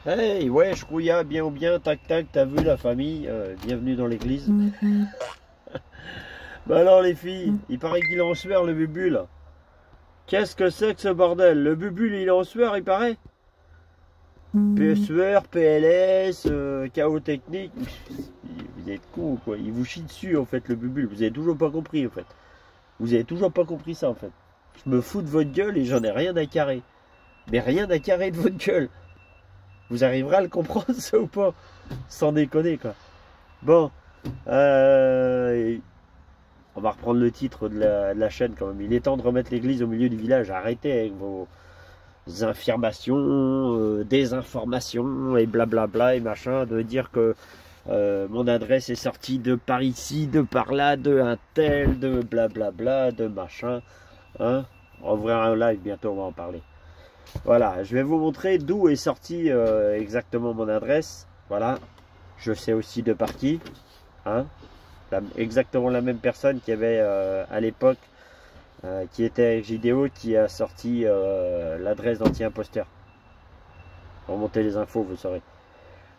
Hey, ouais, je Rouilla, bien ou bien, tac tac, t'as vu la famille, bienvenue dans l'église. Bah alors les filles, il paraît qu'il est en sueur le bubu là. Qu'est-ce que c'est que ce bordel? Le bubu il est en sueur, il paraît. Sueur, PLS, chaos technique. Vous êtes cons quoi, il vous chie dessus en fait le bubu, vous avez toujours pas compris en fait. Vous avez toujours pas compris ça en fait. Je me fous de votre gueule et j'en ai rien à carrer. Mais rien à carrer de votre gueule. Vous arriverez à le comprendre ça ou pas? Sans déconner quoi. Bon, euh, on va reprendre le titre de la chaîne quand même. Il est temps de remettre l'église au milieu du village. Arrêtez avec vos affirmations, désinformations et blablabla et machin, de dire que mon adresse est sortie de par ici, de par là, de un tel, de blablabla, de machin. Hein, on va ouvrir un live bientôt, on va en parler. Voilà, je vais vous montrer d'où est sortie exactement mon adresse. Voilà, je sais aussi de par qui. Hein, exactement la même personne qui avait à l'époque, qui était avec JDO, qui a sorti l'adresse d'anti-imposteur. Remontez les infos, vous saurez.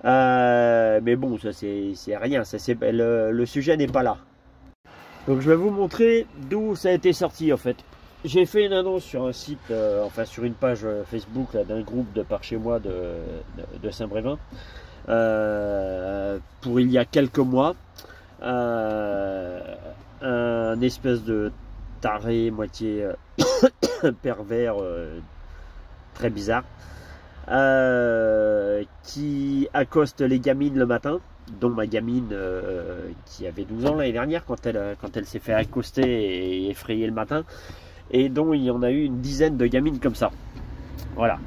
Mais bon, ça c'est rien, ça, le sujet n'est pas là. Donc je vais vous montrer d'où ça a été sorti en fait. J'ai fait une annonce sur un site, enfin sur une page Facebook d'un groupe de par chez moi de Saint-Brévin, pour il y a quelques mois. Un espèce de taré, moitié pervers, très bizarre, qui accoste les gamines le matin, dont ma gamine qui avait 12 ans l'année dernière quand elle s'est fait accoster et effrayer le matin, et dont il y en a eu une dizaine de gamines comme ça. Voilà.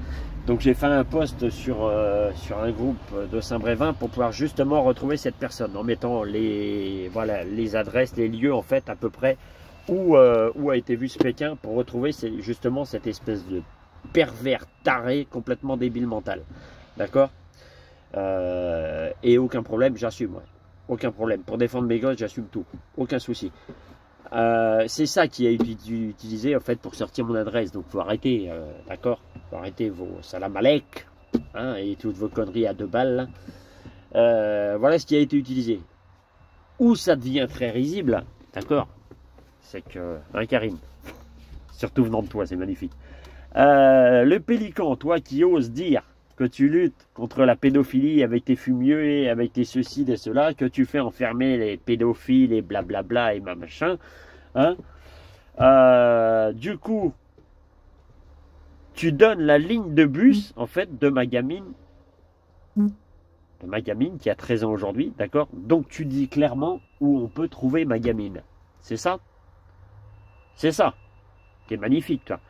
Donc j'ai fait un post sur un groupe de Saint-Brévin pour pouvoir justement retrouver cette personne en mettant les adresses, les lieux en fait à peu près où a été vu ce Pékin, pour retrouver justement cette espèce de pervers taré complètement débile mental. D'accord. Et aucun problème, j'assume. Ouais. Aucun problème. Pour défendre mes gosses, j'assume tout. Aucun souci. C'est ça qui a été utilisé en fait pour sortir mon adresse. Donc faut arrêter, d'accord. Faut arrêter vos salam alek, hein, et toutes vos conneries à 2 balles. Voilà ce qui a été utilisé. Où ça devient très risible, d'accord, c'est que un Karim, surtout venant de toi, c'est magnifique. Le pélican, toi qui oses dire que tu luttes contre la pédophilie avec tes fumieux, avec tes ceci, et cela, que tu fais enfermer les pédophiles et blablabla et machin, hein, du coup, tu donnes la ligne de bus, en fait, de ma gamine qui a 13 ans aujourd'hui, d'accord. Donc tu dis clairement où on peut trouver ma gamine. C'est ça? C'est ça. T'es magnifique, toi.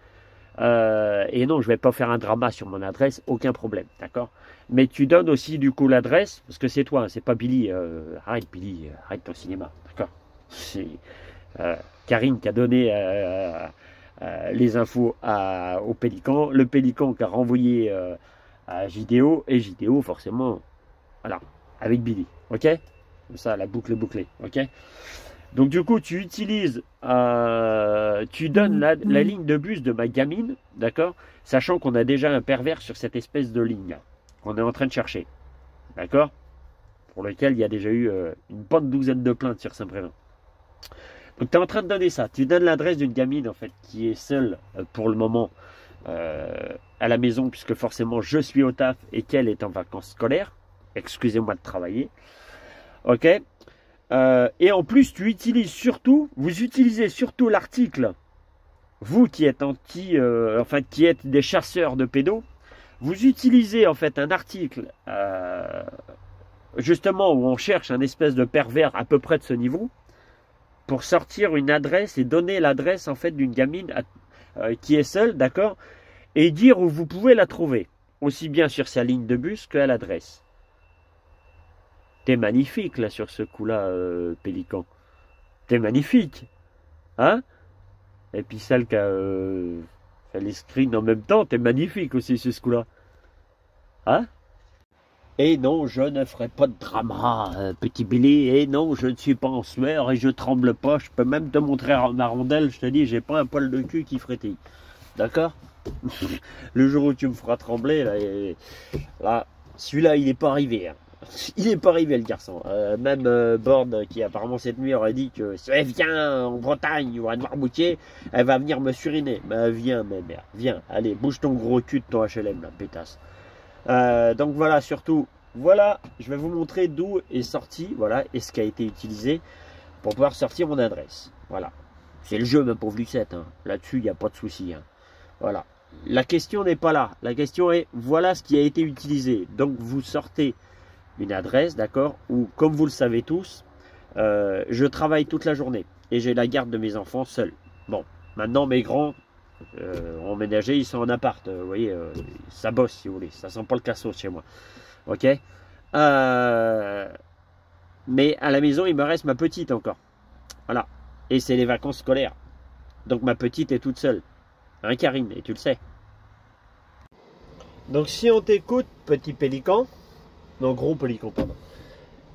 Et non, je vais pas faire un drama sur mon adresse, aucun problème, d'accord. Mais tu donnes aussi du coup l'adresse, parce que c'est toi, hein, c'est pas Billy. Arrête Billy, arrête ton cinéma, d'accord. C'est Karine qui a donné les infos au Pélican, le Pélican qui a renvoyé à JDO, et JDO forcément, voilà, avec Billy, ok. Comme ça, la boucle est bouclée, ok. Donc du coup, tu utilises, tu donnes la ligne de bus de ma gamine, d'accord, sachant qu'on a déjà un pervers sur cette espèce de ligne qu'on est en train de chercher, d'accord, pour lequel il y a déjà eu une bonne douzaine de plaintes sur Saint-Brévin. Donc tu es en train de donner ça, tu donnes l'adresse d'une gamine en fait qui est seule pour le moment à la maison, puisque forcément je suis au taf et qu'elle est en vacances scolaires, excusez-moi de travailler, ok. Et en plus, vous utilisez surtout l'article, vous qui êtes qui êtes des chasseurs de pédos, vous utilisez en fait un article, justement où on cherche un espèce de pervers à peu près de ce niveau, pour sortir une adresse et donner l'adresse en fait d'une gamine qui est seule, d'accord, et dire où vous pouvez la trouver, aussi bien sur sa ligne de bus qu'à l'adresse. T'es magnifique là sur ce coup-là, Pélican. T'es magnifique, hein? Et puis celle qui a fait les screens en même temps, t'es magnifique aussi sur ce coup-là, hein? Et non, je ne ferai pas de drama, petit Billy. Et non, je ne suis pas en sueur et je tremble pas. Je peux même te montrer ma rondelle. Je te dis, j'ai pas un poil de cul qui frétille, d'accord? Le jour où tu me feras trembler là, celui-là, il n'est pas arrivé. Hein. Il n'est pas arrivé, le garçon. Même Borde, qui apparemment cette nuit aurait dit que si elle vient en Bretagne ou à Noirmoutier, elle va venir me suriner. Bah, viens, ma mère, viens. Allez, bouge ton gros cul de ton HLM, la pétasse. Donc voilà, surtout, voilà, je vais vous montrer d'où est sorti, voilà, et ce qui a été utilisé pour pouvoir sortir mon adresse. Voilà. C'est le jeu, ma pauvre Lucette. Hein. Là-dessus, il n'y a pas de souci. Hein. Voilà. La question n'est pas là. La question est, voilà ce qui a été utilisé. Donc, vous sortez une adresse, d'accord, où, comme vous le savez tous, je travaille toute la journée et j'ai la garde de mes enfants seul. Bon, maintenant, mes grands ont emménagé, ils sont en appart. Vous voyez, ça bosse, si vous voulez. Ça sent pas le cassos chez moi. Ok. Mais à la maison, il me reste ma petite encore. Voilà. Et c'est les vacances scolaires. Donc ma petite est toute seule. Hein, Karine, et tu le sais. Donc si on t'écoute, petit pélican, non, gros pélican, pardon.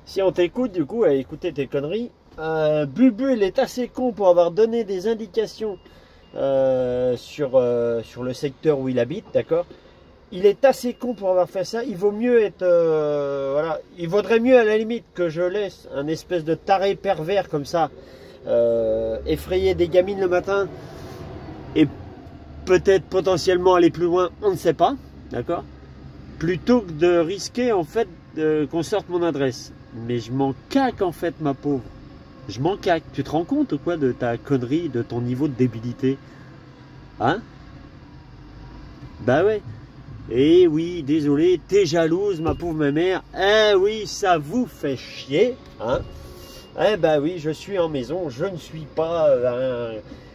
Si on t'écoute, du coup, à écouter tes conneries, Bubu, il est assez con pour avoir donné des indications sur le secteur où il habite, d'accord. Il est assez con pour avoir fait ça. Il vaut mieux être... voilà. Il vaudrait mieux, à la limite, que je laisse un espèce de taré pervers comme ça, effrayer des gamines le matin et peut-être potentiellement aller plus loin, on ne sait pas, d'accord, plutôt que de risquer en fait qu'on sorte mon adresse. Mais je m'en caque en fait, ma pauvre, je m'en caque. Tu te rends compte ou quoi de ta connerie, de ton niveau de débilité, hein? Bah ouais. Eh oui, désolé, t'es jalouse, ma pauvre mère. Eh oui, ça vous fait chier, hein? Eh ben oui, je suis en maison, je ne suis pas,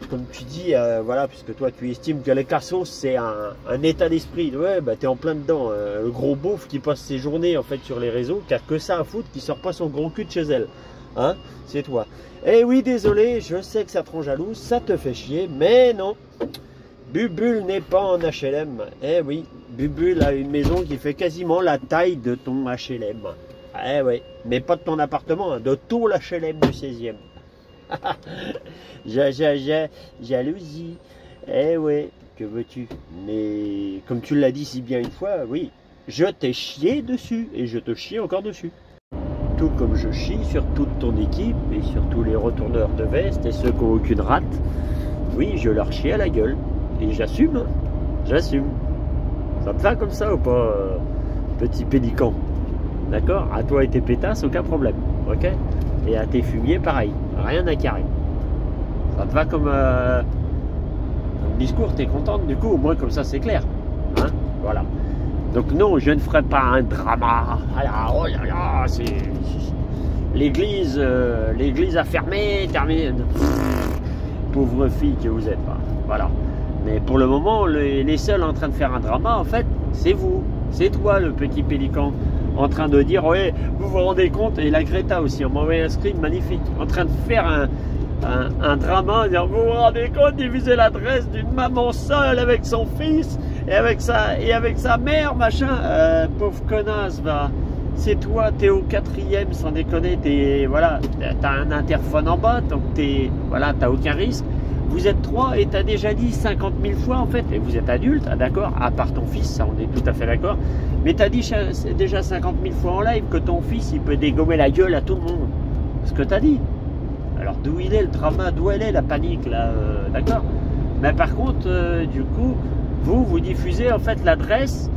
comme tu dis, voilà, puisque toi tu estimes que les cassos c'est un état d'esprit. Ouais, bah t'es en plein dedans. Le gros beauf qui passe ses journées en fait sur les réseaux, qui a que ça à foutre, qui sort pas son gros cul de chez elle. Hein, c'est toi. Eh oui, désolé, je sais que ça te rend jaloux, ça te fait chier, mais non. Bubule n'est pas en HLM. Eh oui, Bubule a une maison qui fait quasiment la taille de ton HLM. Eh oui, mais pas de ton appartement, hein, de tout l'HLM du 16e. Jalousie. Eh oui, que veux-tu? Mais comme tu l'as dit si bien une fois, oui, je t'ai chié dessus et je te chie encore dessus. Tout comme je chie sur toute ton équipe et sur tous les retourneurs de veste et ceux qui n'ont aucune rate. Oui, je leur chie à la gueule. Et j'assume, hein. J'assume. Ça te va comme ça ou pas, petit pélican? D'accord? À toi et tes pétasses, aucun problème. Ok? Et à tes fumiers, pareil. Rien à carrer. Ça te va comme discours? T'es contente du coup? Au moins comme ça c'est clair. Hein? Voilà. Donc non, je ne ferai pas un drama. Oh là là, c'est... L'église a fermé, terminé. Pauvre fille que vous êtes. Hein. Voilà. Mais pour le moment, les seuls en train de faire un drama, en fait, c'est vous. C'est toi, le petit pélican, en train de dire, ouais, vous vous rendez compte, et la Greta aussi, on m'a envoyé un screen magnifique, en train de faire un drama, dire, vous vous rendez compte, diffuser l'adresse d'une maman seule avec son fils, et avec sa mère, machin, pauvre connasse, va. C'est toi, t'es au 4e, sans déconner, voilà, t'as un interphone en bas, donc voilà, t'as aucun risque. Vous êtes 3 et t'as déjà dit 50 000 fois en fait, et vous êtes adulte, d'accord, à part ton fils, ça on est tout à fait d'accord, mais t'as dit déjà 50 000 fois en live que ton fils il peut dégommer la gueule à tout le monde. Ce que t'as dit. Alors d'où il est le drama, d'où elle est la panique là, d'accord. Mais par contre, du coup, vous diffusez en fait l'adresse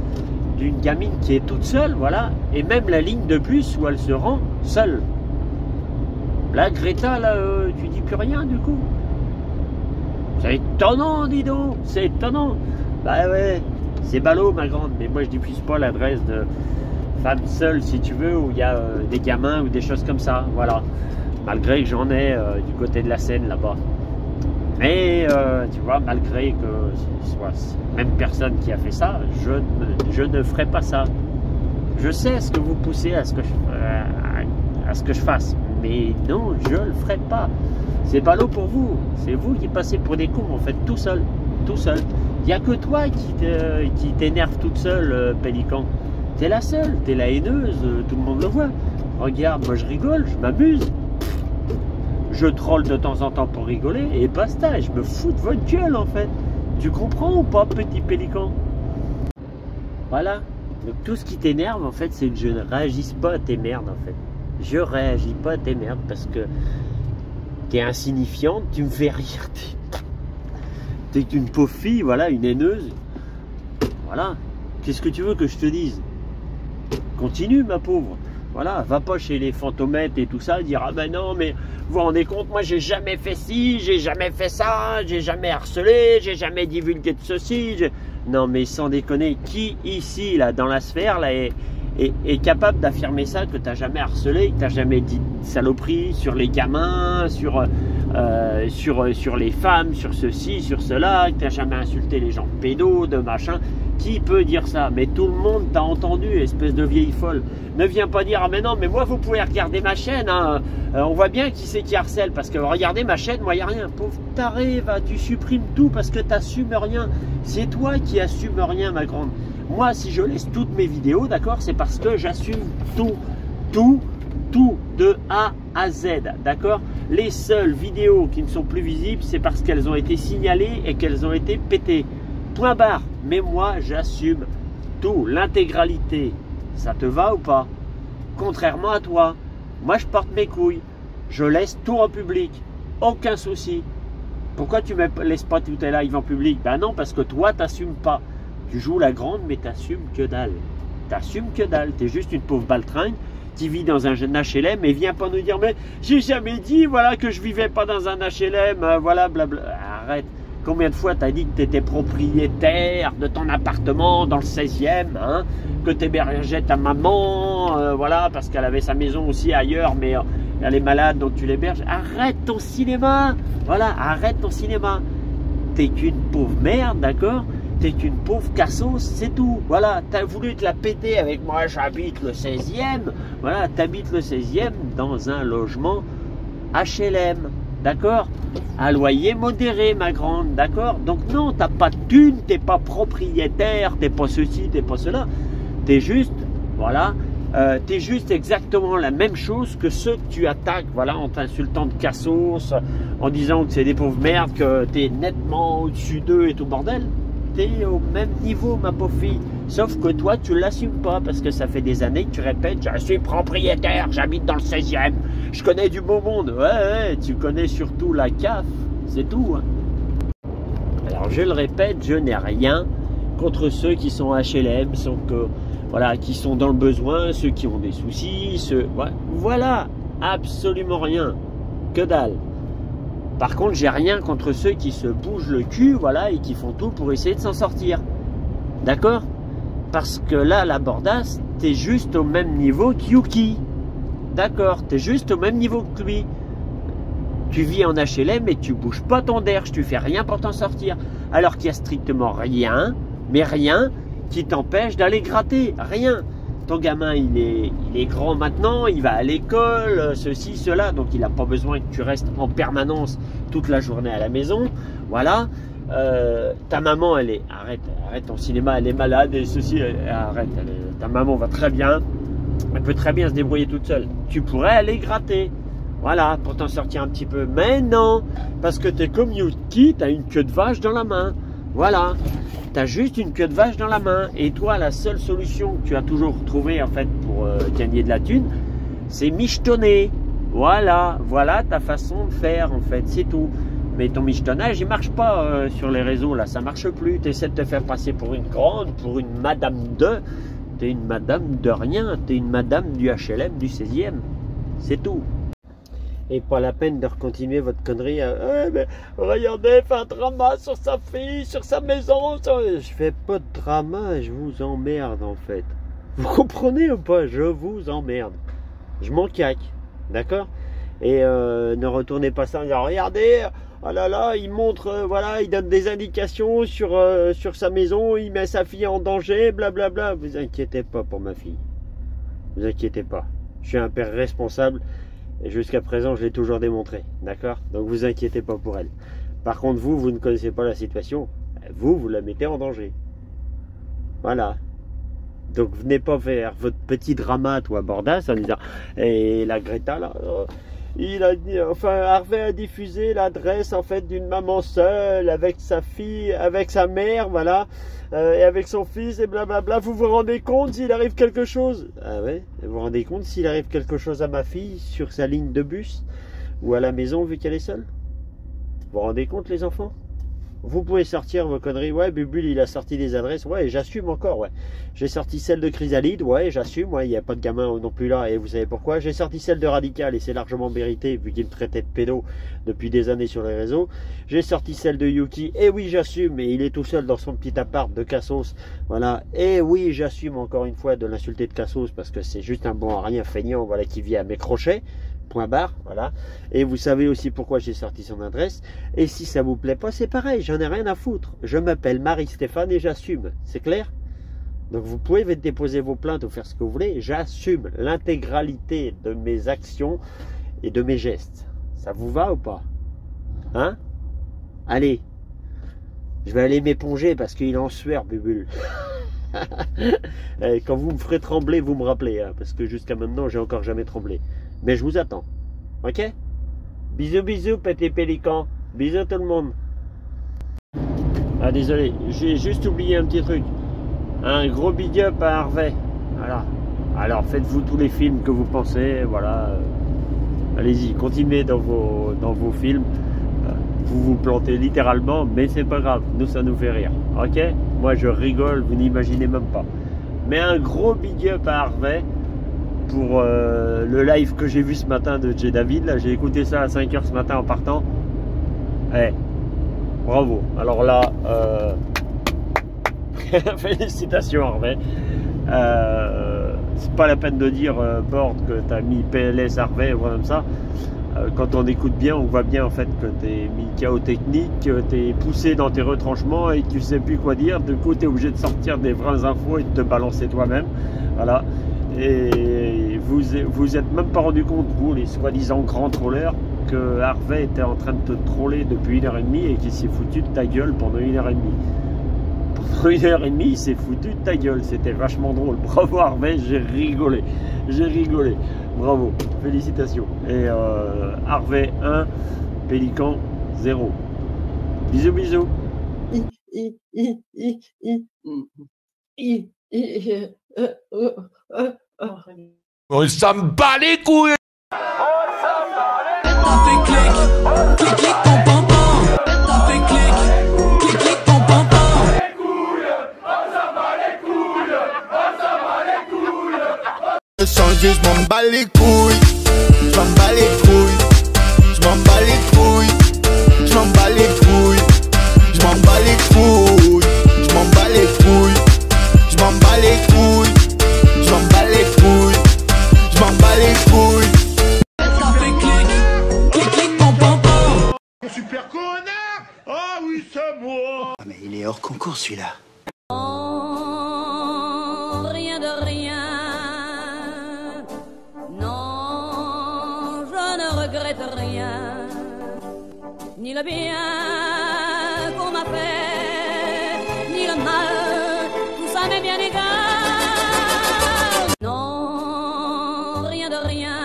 d'une gamine qui est toute seule, voilà, et même la ligne de bus où elle se rend seule. Là, Greta, là, tu dis plus rien du coup. C'est étonnant, dis donc, c'est étonnant. Bah ouais, c'est ballot, ma grande, mais moi je diffuse pas l'adresse de femme seule, si tu veux, où il y a des gamins ou des choses comme ça, voilà. Malgré que j'en ai du côté de la Seine, là-bas. Mais, tu vois, malgré que ce soit la même personne qui a fait ça, je ne ferai pas ça. Je sais ce que vous poussez à ce que je fasse, mais non, je le ferai pas. C'est ballot pour vous, c'est vous qui passez pour des cons en fait, tout seul, tout seul. Il n'y a que toi qui t'énerve toute seule, pélican. T'es la seule, t'es la haineuse, tout le monde le voit. Regarde, moi je rigole, je m'amuse. Je troll de temps en temps pour rigoler et basta, et je me fous de votre gueule en fait. Tu comprends ou pas, petit pélican? Voilà, Donc tout ce qui t'énerve, en fait, c'est que je ne réagisse pas à tes merdes, en fait. Je réagis pas à tes merdes parce que t'es insignifiante, tu me fais rire. T'es une pauvre fille, voilà, une haineuse. Voilà. Qu'est-ce que tu veux que je te dise? Continue, ma pauvre. Voilà, va pas chez les fantomètres et tout ça, dire ah ben non, mais vous vous rendez compte, moi j'ai jamais fait ci, j'ai jamais fait ça, j'ai jamais harcelé, j'ai jamais divulgué de ceci. Non, mais sans déconner, qui ici, là, dans la sphère, là, est capable d'affirmer ça, que t'as jamais harcelé, que t'as jamais dit saloperie sur les gamins, sur les femmes, sur ceci, sur cela, que t'as jamais insulté les gens pédos, de machin. Qui peut dire ça? Mais tout le monde t'a entendu, espèce de vieille folle. Ne viens pas dire, ah mais non, mais moi vous pouvez regarder ma chaîne, hein. On voit bien qui c'est qui harcèle, parce que regardez ma chaîne, moi il n'y a rien. Pauvre taré, va, tu supprimes tout parce que tu n'assumes rien. C'est toi qui assumes rien, ma grande. Moi, si je laisse toutes mes vidéos, d'accord, c'est parce que j'assume tout, de A à Z, d'accord. Les seules vidéos qui ne sont plus visibles, c'est parce qu'elles ont été signalées et qu'elles ont été pétées. Point barre. Mais moi, j'assume tout, l'intégralité. Ça te va ou pas? Contrairement à toi, moi je porte mes couilles. Je laisse tout en public. Aucun souci. Pourquoi tu ne laisses pas tout tes lives en public? Ben non, parce que toi, t'assumes pas. Tu joues la grande, mais t'assumes que dalle. T'assumes que dalle. T'es juste une pauvre baltringue qui vit dans un HLM et viens pas nous dire, mais j'ai jamais dit, voilà, que je vivais pas dans un HLM, voilà, blabla. Arrête. Combien de fois t'as dit que tu étais propriétaire de ton appartement dans le 16e, hein, que tu hébergeais ta maman, voilà, parce qu'elle avait sa maison aussi ailleurs, mais elle est malade, donc tu l'héberges. Arrête ton cinéma, voilà, arrête ton cinéma. T'es qu'une pauvre merde, d'accord? T'es qu'une pauvre cassos, c'est tout. Voilà, t'as voulu te la péter avec moi, j'habite le 16e. Voilà, t'habites le 16e dans un logement HLM. D'accord? À loyer modéré, ma grande, d'accord? Donc non, t'as pas de thune, t'es pas propriétaire, t'es pas ceci, t'es pas cela. T'es juste, voilà, t'es juste exactement la même chose que ceux que tu attaques, voilà, en t'insultant de cassos, en disant que c'est des pauvres merdes, que t'es nettement au-dessus d'eux et tout bordel. T'es au même niveau, ma pauvre fille. Sauf que toi, tu l'assumes pas parce que ça fait des années que tu répètes, je suis propriétaire, j'habite dans le 16e, je connais du beau monde. Ouais, tu connais surtout la CAF, c'est tout. Hein. Alors, je le répète, je n'ai rien contre ceux qui sont HLM, voilà, qui sont dans le besoin, ceux qui ont des soucis, voilà, absolument rien, que dalle. Par contre, j'ai rien contre ceux qui se bougent le cul, voilà, et qui font tout pour essayer de s'en sortir. D'accord? Parce que là, la bordasse, t'es juste au même niveau que Yuki. D'accord? T'es juste au même niveau que lui. Tu vis en HLM et tu bouges pas ton derche, tu fais rien pour t'en sortir. Alors qu'il y a strictement rien, mais rien, qui t'empêche d'aller gratter. Rien. Ton gamin, il est grand maintenant, il va à l'école, ceci, cela, donc il n'a pas besoin que tu restes en permanence toute la journée à la maison. Voilà. Ta maman, arrête ton cinéma, elle est malade et ceci, arrête. Ta maman va très bien, elle peut très bien se débrouiller toute seule. Tu pourrais aller gratter, voilà, pour t'en sortir un petit peu. Mais non, parce que tu es comme Yuki, tu as une queue de vache dans la main. Voilà. Tu as juste une queue de vache dans la main. Et toi, la seule solution que tu as toujours trouvée en fait pour gagner de la thune, c'est michetonner. Voilà ta façon de faire en fait, c'est tout. Mais ton michetonnage, il marche pas sur les réseaux là, ça marche plus. Tu essaies de te faire passer pour une grande, pour une madame de. Tu es une madame de rien, tu es une madame du HLM du 16e. C'est tout. Et pas la peine de continuer votre connerie. Mais regardez, fait un drama sur sa fille, sur sa maison. Je fais pas de drama, je vous emmerde en fait. Vous comprenez ou pas? Je vous emmerde. Je m'en caque. D'accord? Et ne retournez pas ça en disant regardez, oh là là, il montre, voilà, il donne des indications sur sa maison, il met sa fille en danger, blablabla. Vous inquiétez pas pour ma fille. Vous inquiétez pas. Je suis un père responsable. Et jusqu'à présent, je l'ai toujours démontré, d'accord? Donc vous inquiétez pas pour elle. Par contre, vous ne connaissez pas la situation. Vous la mettez en danger. Voilà. Donc venez pas faire votre petit drama, toi, Bordas, en disant, et la Greta, là, enfin, Harvey a diffusé l'adresse en fait d'une maman seule avec sa fille, avec sa mère, voilà, et avec son fils et blablabla. Vous vous rendez compte s'il arrive quelque chose? Ah ouais, vous vous rendez compte s'il arrive quelque chose à ma fille sur sa ligne de bus ou à la maison vu qu'elle est seule? Vous vous rendez compte les enfants? Vous pouvez sortir vos conneries. Ouais, Bubule, il a sorti des adresses. Ouais, j'assume encore, ouais. J'ai sorti celle de Chrysalide. Ouais, j'assume. Ouais, il n'y a pas de gamin non plus là. Et vous savez pourquoi? J'ai sorti celle de Radical. Et c'est largement mérité, vu qu'il me traitait de pédo depuis des années sur les réseaux. J'ai sorti celle de Yuki. Et oui, j'assume. Et il est tout seul dans son petit appart de Cassos. Voilà. Et oui, j'assume encore une fois de l'insulter de Cassos. Parce que c'est juste un bon à rien feignant, voilà, qui vit à mes crochets. Point barre, voilà. Et vous savez aussi pourquoi j'ai sorti son adresse. Et si ça vous plaît pas, c'est pareil, j'en ai rien à foutre. Je m'appelle Marie-Stéphane et j'assume. C'est clair? Donc vous pouvez déposer vos plaintes ou faire ce que vous voulez. J'assume l'intégralité de mes actions et de mes gestes. Ça vous va ou pas? Hein? Allez. Je vais aller m'éponger parce qu'il est en sueur, Bubule. Quand vous me ferez trembler, vous me rappelez. Hein, parce que jusqu'à maintenant, j'ai encore jamais tremblé. Mais je vous attends. Ok? Bisous, bisous, petit pélican. Bisous tout le monde. Ah, désolé. J'ai juste oublié un petit truc. Un gros big up à Harvey. Voilà. Alors, faites-vous tous les films que vous pensez. Voilà. Allez-y, continuez dans vos films. Vous vous plantez littéralement, mais c'est pas grave. Nous, ça nous fait rire. Ok? Moi, je rigole. Vous n'imaginez même pas. Mais un gros big up à Harvey. Pour le live que j'ai vu ce matin de J David, là j'ai écouté ça à 5 h ce matin en partant. Eh, bravo. Alors là, félicitations Harvey. C'est pas la peine de dire Board que t'as mis PLS Harvey ou comme ça. Quand on écoute bien, on voit bien en fait que t'es mis KO technique, que t'es poussé dans tes retranchements et que tu sais plus quoi dire. Du coup, t'es obligé de sortir des vraies infos et de te balancer toi-même. Voilà. Et vous êtes même pas rendu compte, vous les soi-disant grands trollers, que Harvey était en train de te troller depuis 1h30 et qu'il s'est foutu de ta gueule pendant 1h30. Pendant 1h30, il s'est foutu de ta gueule. C'était vachement drôle. Bravo Harvey, j'ai rigolé. J'ai rigolé. Bravo. Félicitations. Et Harvey 1, Pélican 0. Bisous, bisous. On s'en bat les couilles. T'as fait clic, clic, clic ton pampan. T'as fait clic, clic, clic ton pampan. Les couilles, on s'en bat les couilles, on s'en bat les couilles. Changer, je m'en bats les couilles, je m'en bats les couilles, je m'en bats les couilles, je m'en bats les couilles, je m'en bats les couilles, je m'en bats les couilles, je m'en bats les couilles, je m'en bats les couilles, je m'en bats les couilles. T'as fait clic, clic, clic ton pampan. Super connard. Ah oui, c'est moi. Ah mais il est hors concours celui-là. Rien de rien. Non, je ne regrette rien. Ni le bien qu'on m'a fait, ni le mal, tout ça m'est bien égal. Non, rien de rien.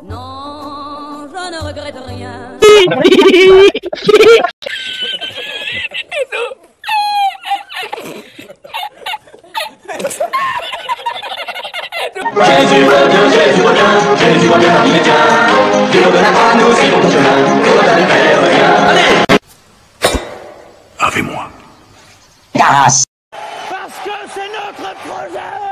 Non, je ne regrette rien. Jésus revient, Jésus revient, Jésus revient parmi les tiens. Tu reviendras nous aussi pour ton chemin, pour ta lumière revient. Allez. Avec moi. Casse. Parce que c'est notre projet.